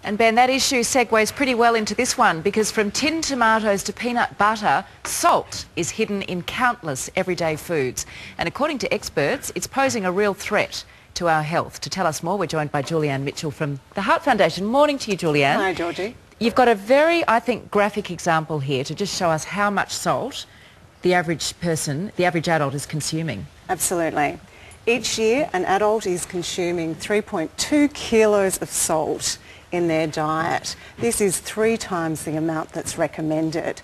And Ben, that issue segues pretty well into this one, because from tinned tomatoes to peanut butter, salt is hidden in countless everyday foods. And according to experts, it's posing a real threat to our health. To tell us more, we're joined by Julianne Mitchell from the Heart Foundation. Morning to you, Julianne. Hi, Georgie. You've got a very, I think, graphic example here to just show us how much salt the average person, the average adult, is consuming. Absolutely. Each year, an adult is consuming 3.2 kilos of salt in their diet. This is 3 times the amount that's recommended.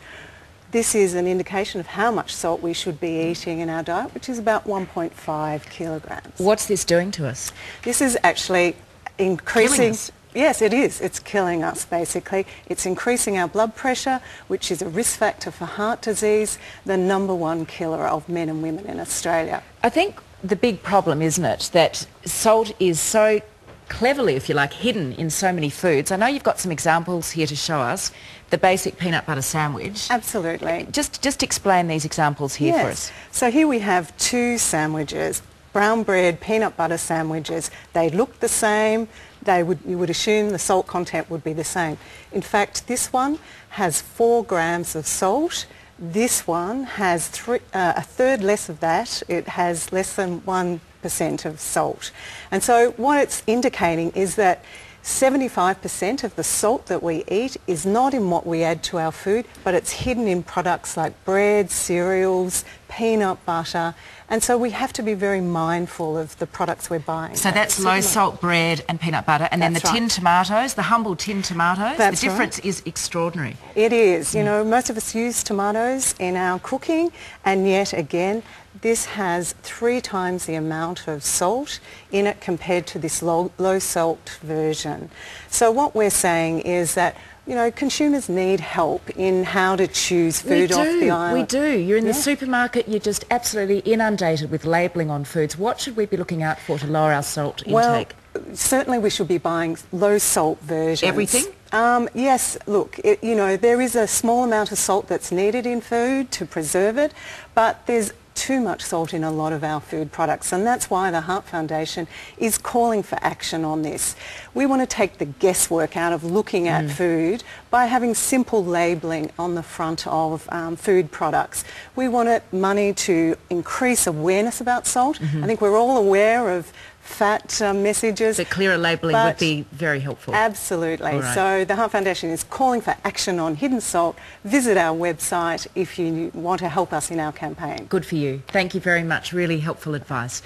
This is an indication of how much salt we should be eating in our diet, which is about 1.5 kilograms. What's this doing to us? This is actually increasing... Killing us. Yes, it is. It's killing us, basically. It's increasing our blood pressure, which is a risk factor for heart disease, the #1 killer of men and women in Australia. I think the big problem, isn't it, that salt is so cleverly, if you like, hidden in so many foods. I know you've got some examples here to show us. The basic peanut butter sandwich. Absolutely. Just explain these examples here for us. So here we have 2 sandwiches, brown bread, peanut butter sandwiches. They look the same. You would assume the salt content would be the same. In fact, this one has 4 grams of salt. This one has a third less of that. It has less than 1% of salt. And so what it's indicating is that 75% of the salt that we eat is not in what we add to our food, but it's hidden in products like bread, cereals, peanut butter, and so we have to be very mindful of the products we're buying. So that's low salt bread and peanut butter, and then the tinned tomatoes, the humble tinned tomatoes, the difference is extraordinary. It is. You know, most of us use tomatoes in our cooking, and yet again, this has 3 times the amount of salt in it compared to this low salt version. So what we're saying is that, you know, consumers need help in how to choose food off the aisle. We do. You're in the supermarket, you're just absolutely inundated with labelling on foods. What should we be looking out for to lower our salt intake? Well, certainly we should be buying low salt versions. Everything? Yes, look, you know, there is a small amount of salt that's needed in food to preserve it, but there's too much salt in a lot of our food products, and that's why the Heart Foundation is calling for action on this. We want to take the guesswork out of looking at food by having simple labelling on the front of food products. We want money to increase awareness about salt. I think we're all aware of fat messages. But clearer labelling would be very helpful. Absolutely. Right. So the Heart Foundation is calling for action on hidden salt. Visit our website if you want to help us in our campaign. Good for you. Thank you very much. Really helpful advice.